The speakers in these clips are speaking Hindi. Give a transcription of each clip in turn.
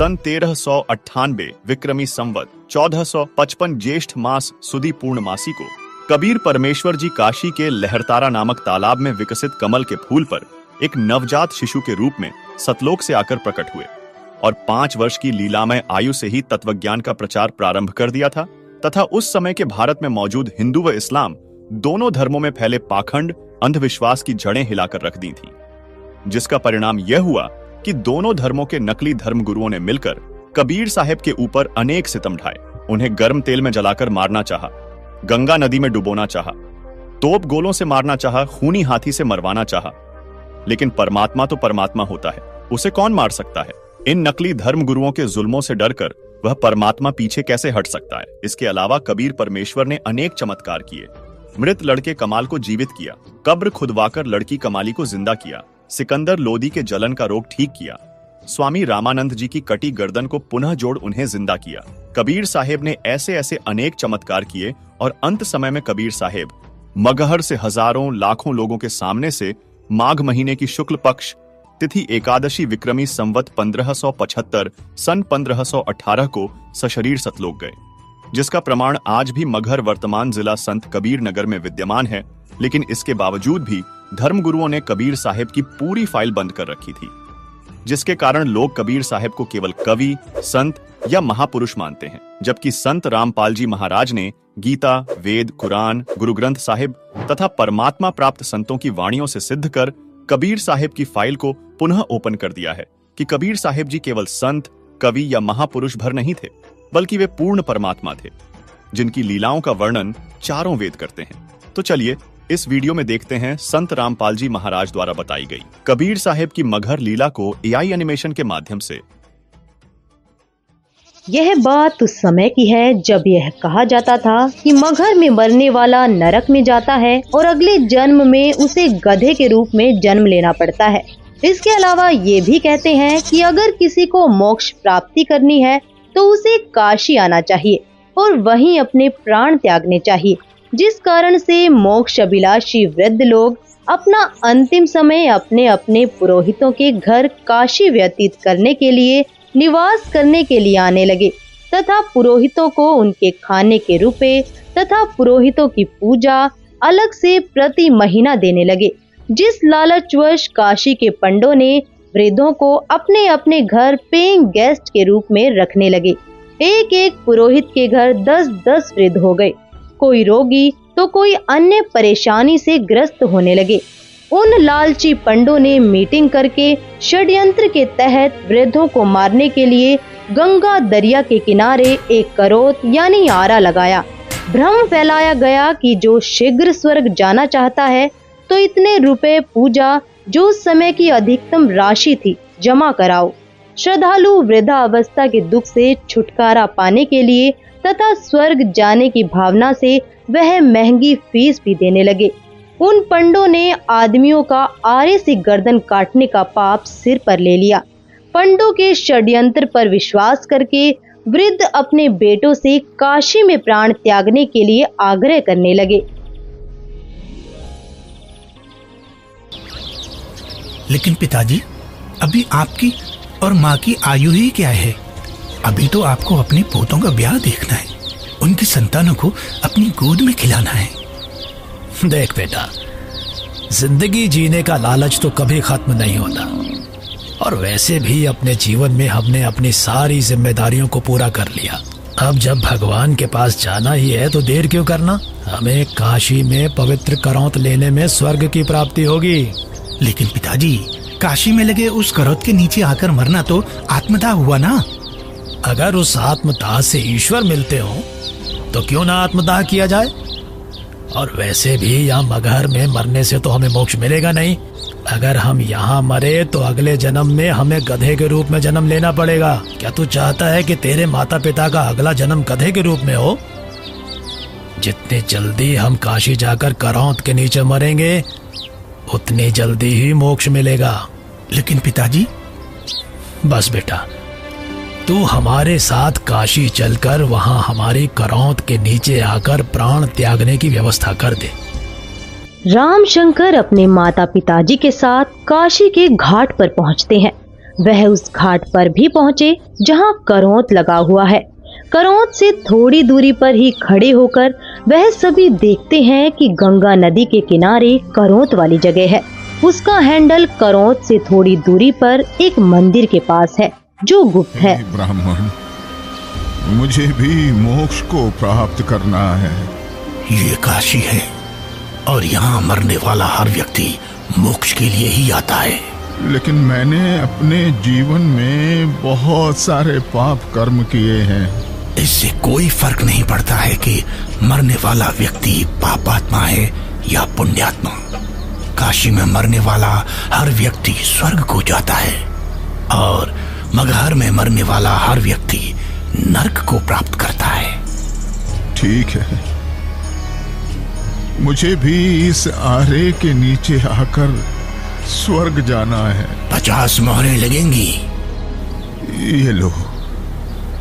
सन 1398 विक्रमी संवत 1455 ज्येष्ठ मास सुदी पूर्णमासी को कबीर परमेश्वर जी काशी के लहरतारा नामक तालाब में विकसित कमल के फूल पर एक नवजात शिशु के रूप में सतलोक से आकर प्रकट हुए और 5 वर्ष की लीलामय आयु से ही तत्वज्ञान का प्रचार प्रारंभ कर दिया था तथा उस समय के भारत में मौजूद हिंदू व इस्लाम दोनों धर्मों में फैले पाखंड अंधविश्वास की जड़ें हिलाकर रख दी थीं, जिसका परिणाम यह हुआ कि दोनों धर्मों के नकली धर्म गुरुओं ने मिलकर कबीर साहब के ऊपर अनेक सितम ढाए। उन्हें गर्म तेल में जलाकर मारना चाहा, गंगा नदी में डुबोना चाहा, तोप गोलों से मारना चाहा, खूनी हाथी से मरवाना चाहा। लेकिन परमात्मा तो परमात्मा होता है, उसे कौन मार सकता है? इन नकली धर्म गुरुओं के जुल्मों से डरकर वह परमात्मा पीछे कैसे हट सकता है? इसके अलावा कबीर परमेश्वर ने अनेक चमत्कार किए। मृत लड़के कमाल को जीवित किया, कब्र खुदवाकर लड़की कमाली को जिंदा किया, सिकंदर लोदी के जलन का रोग ठीक किया, स्वामी रामानंद जी की कटी गर्दन को पुनः जोड़ उन्हें जिंदा किया। कबीर साहेब ने ऐसे ऐसे अनेक चमत्कार किए और अंत समय में कबीर साहेब मगहर से हजारों लाखों लोगों के सामने से माघ महीने की शुक्ल पक्ष तिथि एकादशी विक्रमी संवत 1575 सन 1518 को सशरीर सतलोक गए, जिसका प्रमाण आज भी मगहर वर्तमान जिला संत कबीर नगर में विद्यमान है। लेकिन इसके बावजूद भी धर्मगुरुओं ने कबीर साहेब की पूरी फाइल बंद कर रखी थी, जिसके कारण लोग कबीर साहेब को केवल कवि, संत या महापुरुष मानते हैं, जबकि संत रामपाल जी महाराज ने गीता, वेद, कुरान, गुरु ग्रंथ साहिब तथा परमात्मा प्राप्त संतों की वाणियों से सिद्ध कर कबीर साहेब की फाइल को पुनः ओपन कर दिया है कि कबीर साहेब जी केवल संत, कवि या महापुरुष भर नहीं थे, बल्कि वे पूर्ण परमात्मा थे, जिनकी लीलाओं का वर्णन चारों वेद करते हैं। तो चलिए इस वीडियो में देखते हैं संत रामपाल जी महाराज द्वारा बताई गई कबीर साहेब की मगहर लीला को एआई एनिमेशन के माध्यम से। यह बात उस समय की है जब यह कहा जाता था कि मगहर में मरने वाला नरक में जाता है और अगले जन्म में उसे गधे के रूप में जन्म लेना पड़ता है। इसके अलावा ये भी कहते हैं कि अगर किसी को मोक्ष प्राप्ति करनी है तो उसे काशी आना चाहिए और वहीं अपने प्राण त्यागने चाहिए, जिस कारण से मोक्ष अभिलाषी वृद्ध लोग अपना अंतिम समय अपने अपने पुरोहितों के घर काशी व्यतीत करने के लिए, निवास करने के लिए आने लगे तथा पुरोहितों को उनके खाने के रुपए तथा पुरोहितों की पूजा अलग से प्रति महीना देने लगे, जिस लालचवश काशी के पंडों ने वृद्धों को अपने अपने घर पेइंग गेस्ट के रूप में रखने लगे। एक एक पुरोहित के घर 10-10 वृद्ध हो गए, कोई रोगी तो कोई अन्य परेशानी से ग्रस्त होने लगे। उन लालची पंडों ने मीटिंग करके षड्यंत्र के तहत वृद्धों को मारने के लिए गंगा दरिया के किनारे एक करोत यानी आरा लगाया। भ्रम फैलाया गया कि जो शीघ्र स्वर्ग जाना चाहता है तो इतने रुपए पूजा, जो उस समय की अधिकतम राशि थी, जमा कराओ। श्रद्धालु वृद्धावस्था के दुख से छुटकारा पाने के लिए तथा स्वर्ग जाने की भावना से वह महंगी फीस भी देने लगे। उन पंडों ने आदमियों का आरे से गर्दन काटने का पाप सिर पर ले लिया। पंडों के षड्यंत्र पर विश्वास करके वृद्ध अपने बेटों से काशी में प्राण त्यागने के लिए आग्रह करने लगे। लेकिन पिताजी, अभी आपकी और माँ की आयु ही क्या है? अभी तो आपको अपने पोतों का ब्याह देखना है, उनकी संतानों को अपनी गोद में खिलाना है। देख बेटा, जिंदगी जीने का लालच तो कभी खत्म नहीं होता, और वैसे भी अपने जीवन में हमने अपनी सारी जिम्मेदारियों को पूरा कर लिया। अब जब भगवान के पास जाना ही है तो देर क्यों करना? हमें काशी में पवित्र करौत लेने में स्वर्ग की प्राप्ति होगी। लेकिन पिताजी, काशी में लगे उस करौत के नीचे आकर मरना तो आत्मदाह हुआ ना? अगर उस आत्मदाह से ईश्वर मिलते हो तो क्यों ना आत्मदाह किया जाए? और वैसे भी यहाँ मगहर में मरने से तो हमें मोक्ष मिलेगा नहीं। अगर हम यहाँ मरे तो अगले जन्म में हमें गधे के रूप में जन्म लेना पड़ेगा। क्या तू चाहता है कि तेरे माता पिता का अगला जन्म गधे के रूप में हो? जितनी जल्दी हम काशी जाकर करौत के नीचे मरेंगे उतनी जल्दी ही मोक्ष मिलेगा। लेकिन पिताजी। बस बेटा, तू हमारे साथ काशी चलकर वहाँ हमारी करौत के नीचे आकर प्राण त्यागने की व्यवस्था कर दे। रामशंकर अपने माता पिताजी के साथ काशी के घाट पर पहुँचते हैं। वह उस घाट पर भी पहुंचे जहां करौंत लगा हुआ है। करौंत से थोड़ी दूरी पर ही खड़े होकर वह सभी देखते हैं कि गंगा नदी के किनारे करौंत वाली जगह है। उसका हैंडल करौंत से थोड़ी दूरी पर एक मंदिर के पास है जो गुप्त है। ब्राह्मण, मुझे भी मोक्ष को प्राप्त करना है। ये काशी है और यहाँ मरने वाला हर व्यक्ति मोक्ष के लिए ही आता है। लेकिन मैंने अपने जीवन में बहुत सारे पाप कर्म किए हैं। इससे कोई फर्क नहीं पड़ता है कि मरने वाला व्यक्ति पापात्मा है या पुण्यात्मा। काशी में मरने वाला हर व्यक्ति स्वर्ग को जाता है और मगहर में मरने वाला हर व्यक्ति नरक को प्राप्त करता है। ठीक है, मुझे भी इस आरे के नीचे आकर स्वर्ग जाना है। 50 मोहरें लगेंगी। ये लो।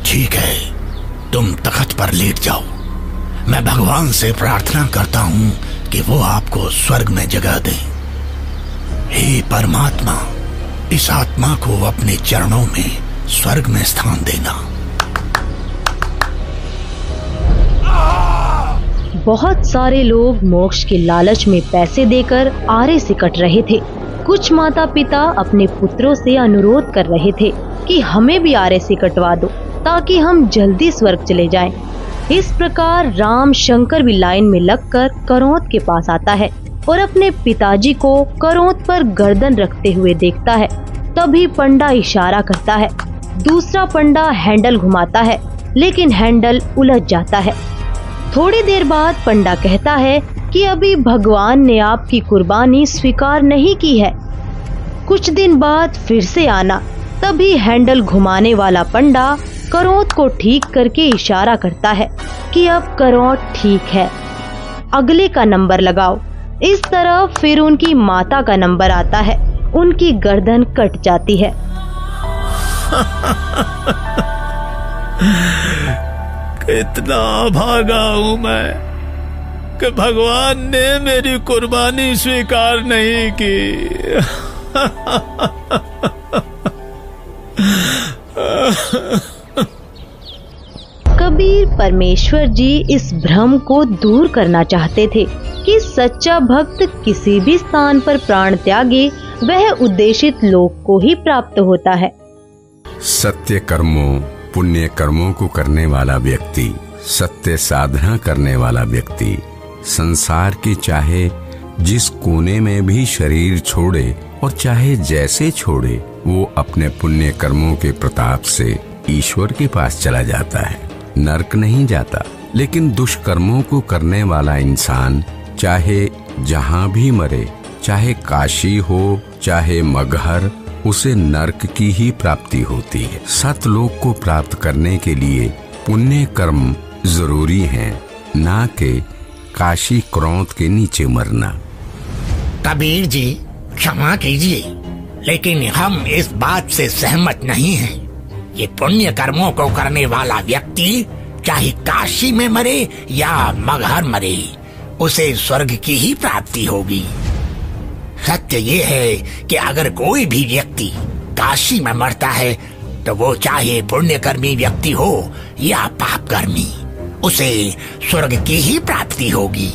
ठीक है, तुम तख्त पर लेट जाओ। मैं भगवान से प्रार्थना करता हूँ कि वो आपको स्वर्ग में जगह दे। हे परमात्मा, इस आत्मा को अपने चरणों में स्वर्ग में स्थान देना। बहुत सारे लोग मोक्ष के लालच में पैसे देकर आरे से कट रहे थे। कुछ माता पिता अपने पुत्रों से अनुरोध कर रहे थे कि हमें भी आरे से कटवा दो ताकि हम जल्दी स्वर्ग चले जाएं। इस प्रकार राम शंकर भी लाइन में लगकर करौंत के पास आता है और अपने पिताजी को करौंत पर गर्दन रखते हुए देखता है। तभी पंडा इशारा करता है। दूसरा पंडा हैंडल घुमाता है लेकिन हैंडल उलझ जाता है। थोड़ी देर बाद पंडा कहता है कि अभी भगवान ने आपकी कुर्बानी स्वीकार नहीं की है, कुछ दिन बाद फिर से आना। तभी हैंडल घुमाने वाला पंडा करौंत को ठीक करके इशारा करता है कि अब करौंत ठीक है, अगले का नंबर लगाओ। इस तरह फिर उनकी माता का नंबर आता है, उनकी गर्दन कट जाती है। कितना भागा हूं मैं कि भगवान ने मेरी कुर्बानी स्वीकार नहीं की। कबीर परमेश्वर जी इस भ्रम को दूर करना चाहते थे कि सच्चा भक्त किसी भी स्थान पर प्राण त्यागे वह उद्देशित लोक को ही प्राप्त होता है। सत्य कर्मों पुण्य कर्मों को करने वाला व्यक्ति, सत्य साधना करने वाला व्यक्ति संसार के चाहे जिस कोने में भी शरीर छोड़े और चाहे जैसे छोड़े, वो अपने पुण्य कर्मों के प्रताप से ईश्वर के पास चला जाता है, नरक नहीं जाता। लेकिन दुष्कर्मों को करने वाला इंसान चाहे जहाँ भी मरे, चाहे काशी हो चाहे मगहर, उसे नरक की ही प्राप्ति होती है। सतलोक को प्राप्त करने के लिए पुण्य कर्म जरूरी हैं, ना कि काशी करौंत के नीचे मरना। कबीर जी क्षमा कीजिए, लेकिन हम इस बात से सहमत नहीं हैं। ये पुण्य कर्मों को करने वाला व्यक्ति चाहे काशी में मरे या मगहर मरे, उसे स्वर्ग की ही प्राप्ति होगी। सत्य ये है कि अगर कोई भी व्यक्ति काशी में मरता है तो वो चाहे पुण्यकर्मी व्यक्ति हो या पापकर्मी, उसे स्वर्ग की ही प्राप्ति होगी।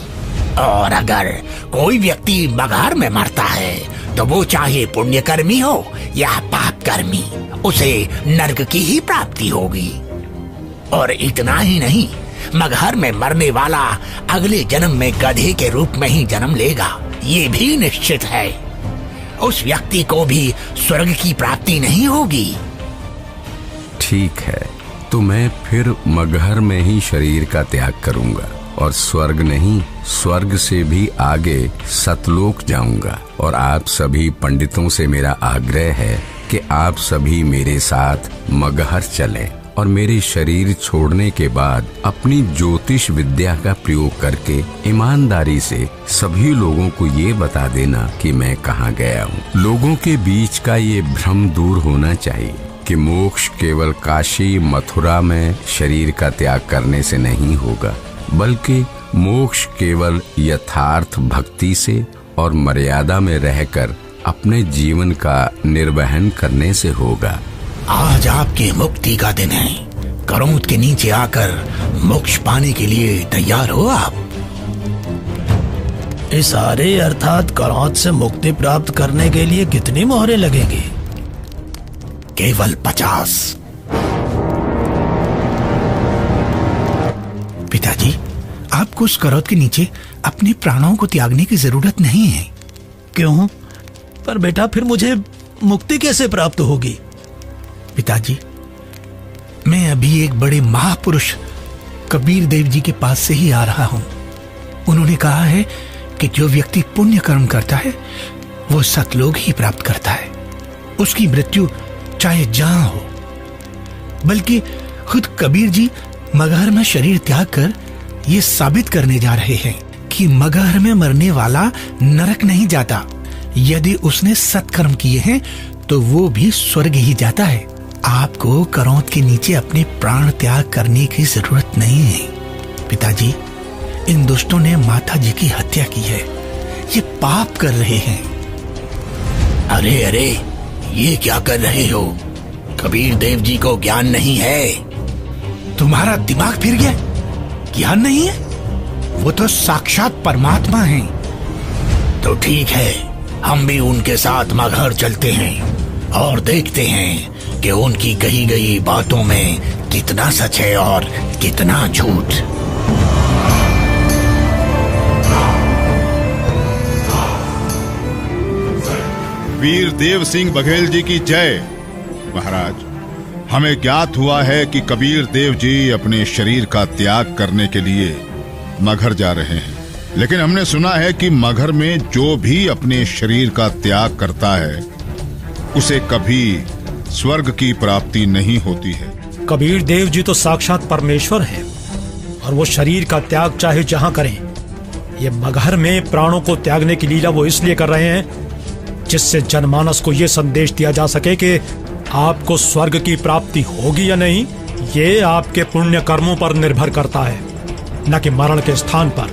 और अगर कोई व्यक्ति मगहर में मरता है तो वो चाहे पुण्यकर्मी हो या पापकर्मी, उसे नरक की ही प्राप्ति होगी। और इतना ही नहीं, मगहर में मरने वाला अगले जन्म में गधे के रूप में ही जन्म लेगा, ये भी निश्चित है। उस व्यक्ति को भी स्वर्ग की प्राप्ति नहीं होगी। ठीक है, तो मैं फिर मगहर में ही शरीर का त्याग करूंगा और स्वर्ग नहीं, स्वर्ग से भी आगे सतलोक जाऊंगा। और आप सभी पंडितों से मेरा आग्रह है कि आप सभी मेरे साथ मगहर चलें और मेरे शरीर छोड़ने के बाद अपनी ज्योतिष विद्या का प्रयोग करके ईमानदारी से सभी लोगों को ये बता देना कि मैं कहाँ गया हूँ। लोगों के बीच का ये भ्रम दूर होना चाहिए कि मोक्ष केवल काशी मथुरा में शरीर का त्याग करने से नहीं होगा, बल्कि मोक्ष केवल यथार्थ भक्ति से और मर्यादा में रहकर अपने जीवन का निर्वहन करने से होगा। आज आपकी मुक्ति का दिन है। करोंद के नीचे आकर मोक्ष पाने के लिए तैयार हो आप? इस सारे अर्थात करौंद से मुक्ति प्राप्त करने के लिए कितनी मोहरें लगेंगी? केवल 50। पिताजी, आपको उस करौंद के नीचे अपने प्राणों को त्यागने की जरूरत नहीं है। क्यों? पर बेटा, फिर मुझे मुक्ति कैसे प्राप्त होगी? पिताजी, मैं अभी एक बड़े महापुरुष कबीर देव जी के पास से ही आ रहा हूं। उन्होंने कहा है कि जो व्यक्ति पुण्य कर्म करता है वो सतलोक ही प्राप्त करता है। उसकी मृत्यु चाहे जहां हो। बल्कि खुद कबीर जी मगहर में शरीर त्याग कर ये साबित करने जा रहे हैं कि मगहर में मरने वाला नरक नहीं जाता। यदि उसने सत्कर्म किए हैं तो वो भी स्वर्ग ही जाता है। आपको करौंद के नीचे अपने प्राण त्याग करने की जरूरत नहीं है। पिताजी, इन दुष्टों ने माता जी की हत्या की है। ये पाप कर रहे हैं। अरे अरे, ये क्या कर रहे हो? कबीर देव जी को ज्ञान नहीं है। तुम्हारा दिमाग फिर गया? ज्ञान नहीं है? वो तो साक्षात परमात्मा हैं। तो ठीक है, हम भी उनके साथ मगहर चलते हैं और देखते हैं कि उनकी कही गई बातों में कितना सच है और कितना झूठ। वीर देव सिंह बघेल जी की जय। महाराज, हमें ज्ञात हुआ है कि कबीर देव जी अपने शरीर का त्याग करने के लिए मगहर जा रहे हैं। लेकिन हमने सुना है कि मगहर में जो भी अपने शरीर का त्याग करता है उसे कभी स्वर्ग की प्राप्ति नहीं होती है। कबीर देव जी तो साक्षात परमेश्वर है और वो शरीर का त्याग चाहे जहां करें। ये मगहर में प्राणों को त्यागने की लीला वो इसलिए कर रहे हैं जिससे जनमानस को ये संदेश दिया जा सके कि आपको स्वर्ग की प्राप्ति होगी या नहीं, ये आपके पुण्य कर्मों पर निर्भर करता है, न कि मरण के स्थान पर।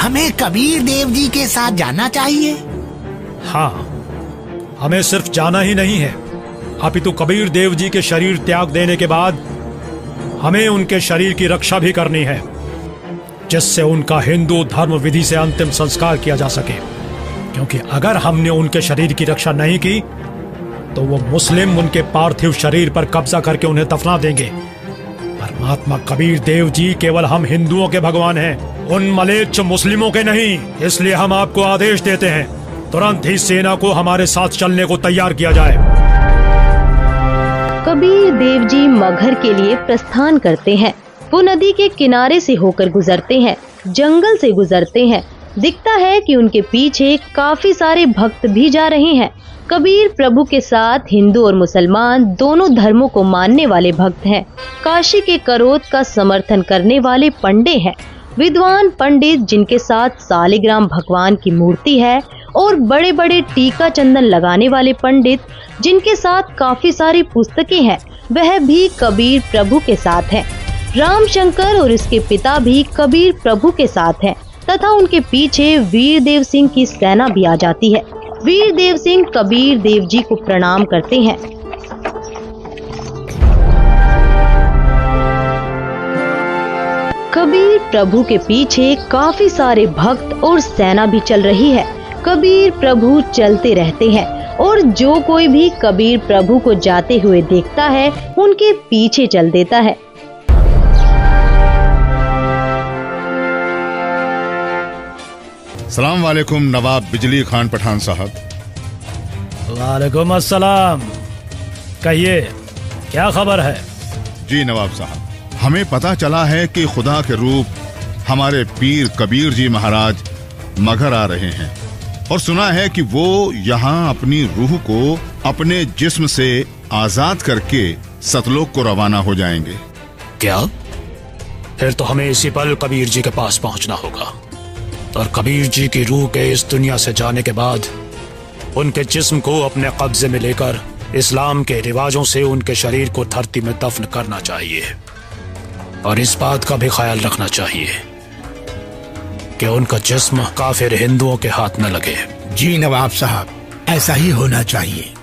हमें कबीर देव जी के साथ जाना चाहिए। हाँ, हमें सिर्फ जाना ही नहीं है, अपितु कबीर देव जी के शरीर त्याग देने के बाद हमें उनके शरीर की रक्षा भी करनी है, जिससे उनका हिंदू धर्म विधि से अंतिम संस्कार किया जा सके। क्योंकि अगर हमने उनके शरीर की रक्षा नहीं की तो वो मुस्लिम उनके पार्थिव शरीर पर कब्जा करके उन्हें दफना देंगे। परमात्मा कबीर देव जी केवल हम हिंदुओं के भगवान हैं, उन मलेच्छ मुस्लिमों के नहीं। इसलिए हम आपको आदेश देते हैं, तुरंत ही सेना को हमारे साथ चलने को तैयार किया जाए। कबीर देव जी मगहर के लिए प्रस्थान करते हैं। वो नदी के किनारे से होकर गुजरते हैं, जंगल से गुजरते हैं। दिखता है कि उनके पीछे काफी सारे भक्त भी जा रहे हैं। कबीर प्रभु के साथ हिंदू और मुसलमान दोनों धर्मों को मानने वाले भक्त हैं। काशी के करोत का समर्थन करने वाले पंडे हैं, विद्वान पंडित जिनके साथ सालिग्राम भगवान की मूर्ति है, और बड़े बड़े टीका चंदन लगाने वाले पंडित जिनके साथ काफी सारी पुस्तकें हैं, वह भी कबीर प्रभु के साथ हैं। रामशंकर और इसके पिता भी कबीर प्रभु के साथ हैं तथा उनके पीछे वीर देव सिंह की सेना भी आ जाती है। वीर देव सिंह कबीर देव जी को प्रणाम करते हैं। कबीर प्रभु के पीछे काफी सारे भक्त और सेना भी चल रही है। कबीर प्रभु चलते रहते हैं और जो कोई भी कबीर प्रभु को जाते हुए देखता है उनके पीछे चल देता है। सलाम वालेकुम नवाब बिजली खान पठान साहब। वालेकुम अस्सलाम। कहिए, क्या खबर है? जी नवाब साहब, हमें पता चला है कि खुदा के रूप हमारे पीर कबीर जी महाराज मगहर आ रहे हैं और सुना है कि वो यहाँ अपनी रूह को अपने जिस्म से आजाद करके सतलोक को रवाना हो जाएंगे। क्या? फिर तो हमें इसी पल कबीर जी के पास पहुंचना होगा और कबीर जी की रूह के इस दुनिया से जाने के बाद उनके जिस्म को अपने कब्जे में लेकर इस्लाम के रिवाजों से उनके शरीर को धरती में दफन करना चाहिए। और इस बात का भी ख्याल रखना चाहिए कि उनका जिस्म काफिर हिंदुओं के हाथ न लगे। जी नवाब साहब, ऐसा ही होना चाहिए।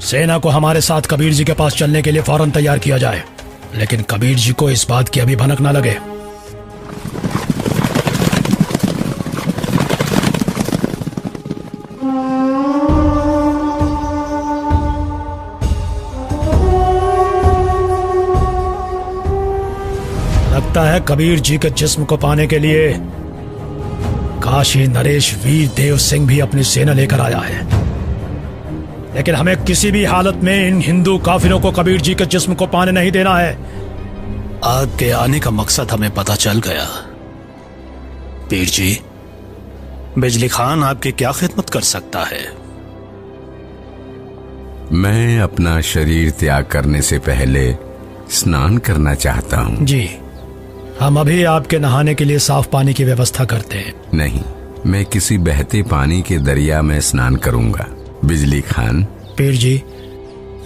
सेना को हमारे साथ कबीर जी के पास चलने के लिए फौरन तैयार किया जाए, लेकिन कबीर जी को इस बात की अभी भनक ना लगे। लगता है कबीर जी के जिस्म को पाने के लिए काशी नरेश वीर देव सिंह भी अपनी सेना लेकर आया है, लेकिन हमें किसी भी हालत में इन हिंदू काफिरों को कबीर जी के जिस्म को पाने नहीं देना है। आग के आने का मकसद हमें पता चल गया। पीर जी, बिजली खान आपकी क्या खिदमत कर सकता है? मैं अपना शरीर त्याग करने से पहले स्नान करना चाहता हूँ। जी, हम अभी आपके नहाने के लिए साफ पानी की व्यवस्था करते हैं। नहीं, मैं किसी बहते पानी के दरिया में स्नान करूंगा। बिजली खान। पीर जी,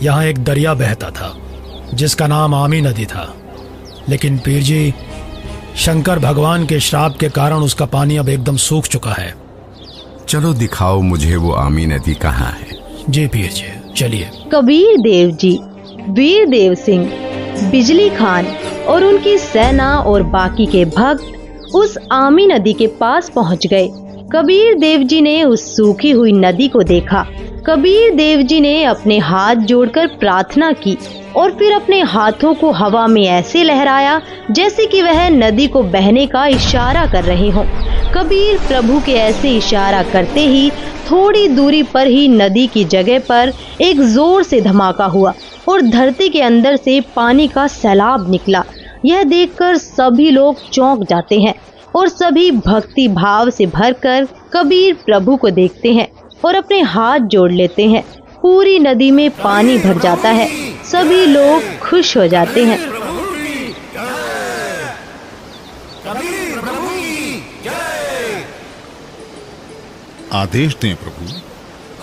यहाँ एक दरिया बहता था जिसका नाम आमी नदी था, लेकिन पीर जी, शंकर भगवान के श्राप के कारण उसका पानी अब एकदम सूख चुका है। चलो दिखाओ मुझे वो आमी नदी कहाँ है। जी पीर जी, चलिए। कबीर देव जी, वीर देव सिंह, बिजली खान और उनकी सेना और बाकी के भक्त उस आमी नदी के पास पहुंच गए। कबीर देव जी ने उस सूखी हुई नदी को देखा। कबीर देव जी ने अपने हाथ जोड़कर प्रार्थना की और फिर अपने हाथों को हवा में ऐसे लहराया जैसे कि वह नदी को बहने का इशारा कर रहे हों। कबीर प्रभु के ऐसे इशारा करते ही थोड़ी दूरी पर ही नदी की जगह पर एक जोर से धमाका हुआ और धरती के अंदर से पानी का सैलाब निकला। यह देखकर सभी लोग चौंक जाते हैं और सभी भक्ति भाव से भरकर कबीर प्रभु को देखते हैं और अपने हाथ जोड़ लेते हैं। पूरी नदी में पानी भर जाता है। सभी लोग खुश हो जाते हैं। आदेश दें प्रभु।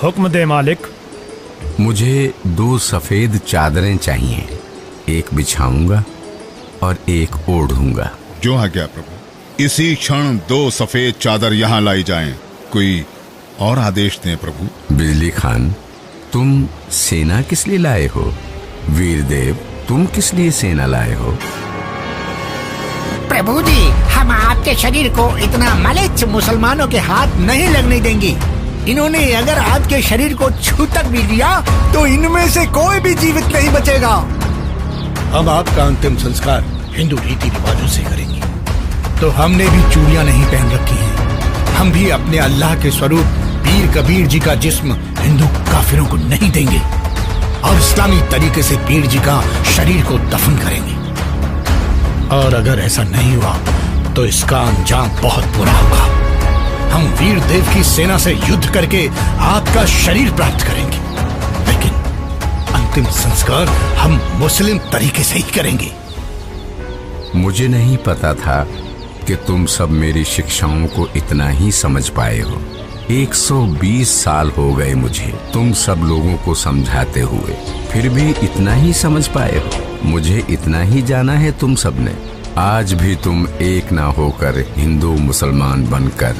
हुक्म दे मालिक। मुझे 2 सफेद चादरें चाहिए, एक बिछाऊंगा और एक ओढ़ूंगा। जो आज्ञा प्रभु। इसी क्षण 2 सफेद चादर यहाँ लाई जाएं। कोई और आदेश दें प्रभु। बिजली खान, तुम सेना किस लिए लाए हो? वीर देव, तुम किस लिए सेना लाए हो? प्रभु जी, हम आपके शरीर को इतना मलिच्छ मुसलमानों के हाथ नहीं लगने देंगे। इन्होंने अगर आपके शरीर को छू तक भी लिया तो इनमें से कोई भी जीवित नहीं बचेगा। हम आपका अंतिम संस्कार हिंदू रीति रिवाजों से करेंगे। तो हमने भी चूड़ियां नहीं पहन रखी हैं। हम भी अपने अल्लाह के स्वरूप पीर कबीर जी का जिस्म हिंदू काफिरों को नहीं देंगे और इस्लामी तरीके से पीर जी का शरीर को दफन करेंगे। और अगर ऐसा नहीं हुआ तो इसका अंजाम बहुत बुरा होगा। हम वीर देव की सेना से युद्ध करके आपका शरीर प्राप्त करेंगे, लेकिन अंतिम संस्कार हम मुस्लिम तरीके से ही करेंगे। मुझे नहीं पता था कि तुम सब मेरी शिक्षाओं को इतना ही समझ पाए हो। 120 साल हो गए मुझे तुम सब लोगों को समझाते हुए, फिर भी इतना ही समझ पाए हो। मुझे इतना ही जाना है तुम सब ने। आज भी तुम एक ना होकर हिंदू मुसलमान बनकर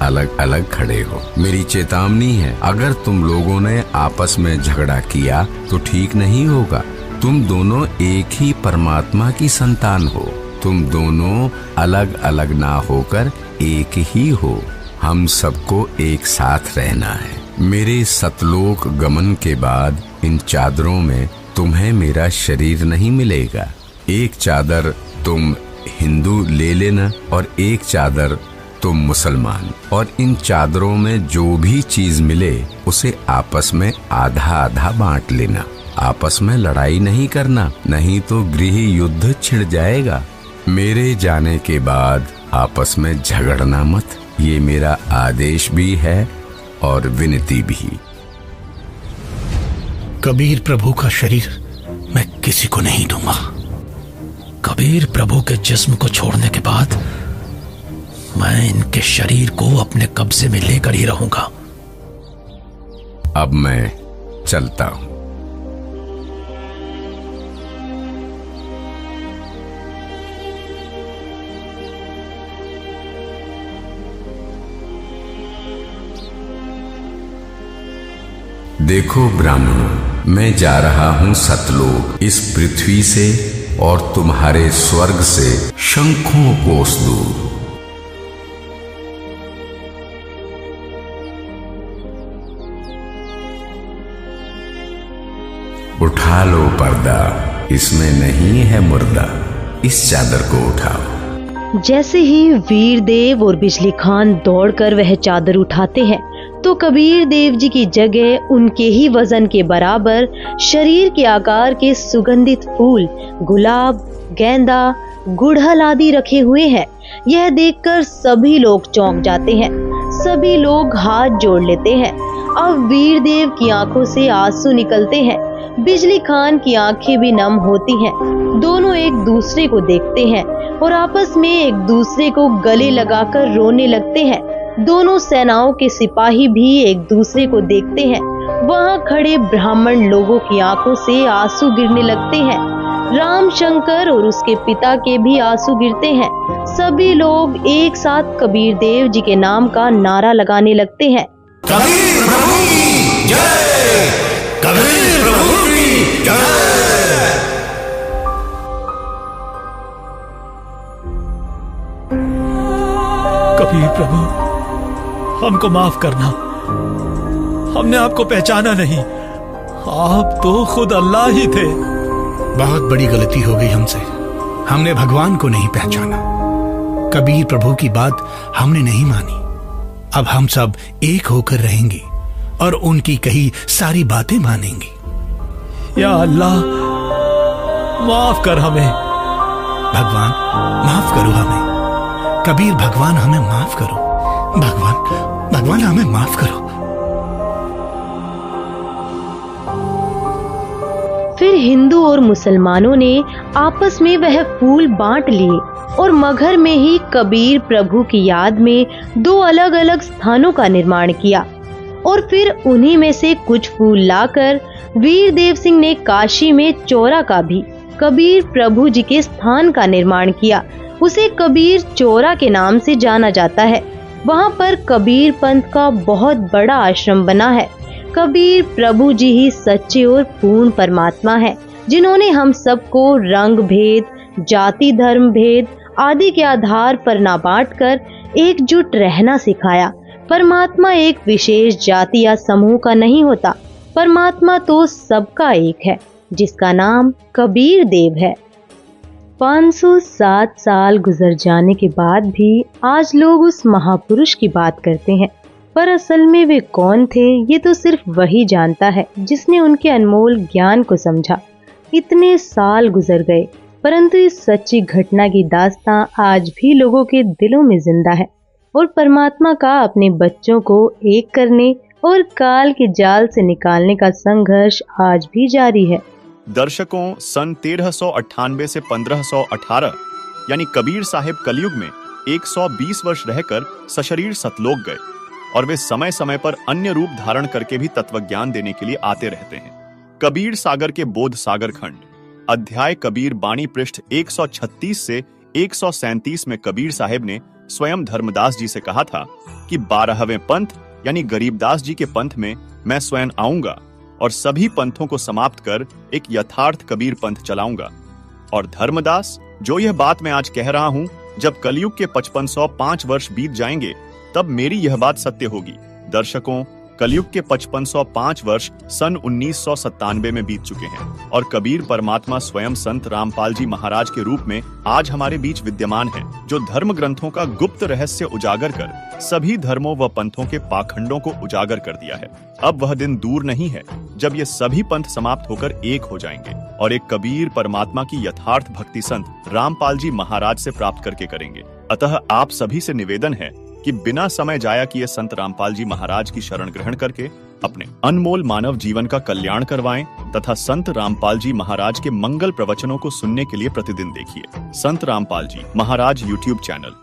अलग अलग खड़े हो। मेरी चेतावनी है, अगर तुम लोगों ने आपस में झगड़ा किया तो ठीक नहीं होगा। तुम दोनों एक ही परमात्मा की संतान हो। तुम दोनों अलग अलग ना होकर एक ही हो। हम सबको एक साथ रहना है। मेरे सतलोक गमन के बाद इन चादरों में तुम्हें मेरा शरीर नहीं मिलेगा। एक चादर तुम हिंदू ले लेना और एक चादर तुम मुसलमान, और इन चादरों में जो भी चीज मिले उसे आपस में आधा आधा बांट लेना। आपस में लड़ाई नहीं करना, नहीं तो गृह युद्ध छिड़ जाएगा। मेरे जाने के बाद आपस में झगड़ना मत, ये मेरा आदेश भी है और विनती भी। कबीर प्रभु का शरीर मैं किसी को नहीं दूंगा। कबीर प्रभु के जिस्म को छोड़ने के बाद मैं इनके शरीर को अपने कब्जे में लेकर ही रहूंगा। अब मैं चलता हूं। देखो ब्राह्मणों, मैं जा रहा हूँ सतलोक, इस पृथ्वी से और तुम्हारे स्वर्ग से शंखों कोस दूर। उठा लो पर्दा, इसमें नहीं है मुर्दा, इस चादर को उठाओ। जैसे ही वीर देव और बिजली खान दौड़कर वह चादर उठाते हैं तो कबीर देव जी की जगह उनके ही वजन के बराबर शरीर के आकार के सुगंधित फूल, गुलाब, गेंदा, गुड़हल आदि रखे हुए हैं। यह देखकर सभी लोग चौंक जाते हैं। सभी लोग हाथ जोड़ लेते हैं। अब वीर देव की आंखों से आंसू निकलते हैं। बिजली खान की आंखें भी नम होती हैं। दोनों एक दूसरे को देखते हैं और आपस में एक दूसरे को गले लगाकर रोने लगते हैं। दोनों सेनाओं के सिपाही भी एक दूसरे को देखते हैं। वहां खड़े ब्राह्मण लोगों की आंखों से आंसू गिरने लगते हैं। राम शंकर और उसके पिता के भी आंसू गिरते हैं। सभी लोग एक साथ कबीर देव जी के नाम का नारा लगाने लगते हैं। कबीर प्रभु की जय, कबीर प्रभु की जय। कबीर प्रभु, हमको माफ करना, हमने आपको पहचाना नहीं। आप तो खुद अल्लाह ही थे। बहुत बड़ी गलती हो गई हमसे। हमने भगवान को नहीं पहचाना। कबीर प्रभु की बात हमने नहीं मानी। अब हम सब एक होकर रहेंगे और उनकी कही सारी बातें मानेंगे। या अल्लाह, माफ कर हमें। भगवान माफ करो हमें। कबीर भगवान हमें माफ करो। भगवान हमें माफ करो। फिर हिंदू और मुसलमानों ने आपस में वह फूल बांट लिए और मगहर में ही कबीर प्रभु की याद में दो अलग अलग स्थानों का निर्माण किया। और फिर उन्हीं में से कुछ फूल लाकर वीर देव सिंह ने काशी में चौरा का भी कबीर प्रभु जी के स्थान का निर्माण किया। उसे कबीर चौरा के नाम से जाना जाता है। वहाँ पर कबीर पंथ का बहुत बड़ा आश्रम बना है। कबीर प्रभु जी ही सच्चे और पूर्ण परमात्मा है, जिन्होंने हम सबको रंग भेद, जाति धर्म भेद आदि के आधार पर ना बांटकर एकजुट रहना सिखाया। परमात्मा एक विशेष जाति या समूह का नहीं होता। परमात्मा तो सबका एक है, जिसका नाम कबीर देव है। 507 साल गुजर जाने के बाद भी आज लोग उस महापुरुष की बात करते हैं, पर असल में वे कौन थे ये तो सिर्फ वही जानता है जिसने उनके अनमोल ज्ञान को समझा। इतने साल गुजर गए, परंतु इस सच्ची घटना की दास्तां आज भी लोगों के दिलों में जिंदा है और परमात्मा का अपने बच्चों को एक करने और काल के जाल से निकालने का संघर्ष आज भी जारी है। दर्शकों, सन 1398 से 1518 यानी कबीर साहिब कलयुग में 120 वर्ष रहकर सशरीर सतलोक गए और वे समय समय पर अन्य रूप धारण करके भी तत्वज्ञान देने के लिए आते रहते हैं। कबीर सागर के बोध सागर खंड अध्याय कबीर बाणी पृष्ठ 136 से 137 में कबीर साहिब ने स्वयं धर्मदास जी से कहा था कि 12वें पंथ यानी गरीबदास जी के पंथ में मैं स्वयं आऊंगा और सभी पंथों को समाप्त कर एक यथार्थ कबीर पंथ चलाऊंगा। और धर्मदास, जो यह बात मैं आज कह रहा हूं, जब कलयुग के 5505 वर्ष बीत जाएंगे तब मेरी यह बात सत्य होगी। दर्शकों, कलयुग के 5505 वर्ष सन 1997 में बीत चुके हैं और कबीर परमात्मा स्वयं संत रामपाल जी महाराज के रूप में आज हमारे बीच विद्यमान हैं, जो धर्म ग्रंथों का गुप्त रहस्य उजागर कर सभी धर्मों व पंथों के पाखंडों को उजागर कर दिया है। अब वह दिन दूर नहीं है जब ये सभी पंथ समाप्त होकर एक हो जाएंगे और एक कबीर परमात्मा की यथार्थ भक्ति संत रामपाल जी महाराज से प्राप्त करके करेंगे। अतः आप सभी से निवेदन है कि बिना समय जाया किए संत रामपाल जी महाराज की शरण ग्रहण करके अपने अनमोल मानव जीवन का कल्याण करवाएं तथा संत रामपाल जी महाराज के मंगल प्रवचनों को सुनने के लिए प्रतिदिन देखिए संत रामपाल जी महाराज यूट्यूब चैनल।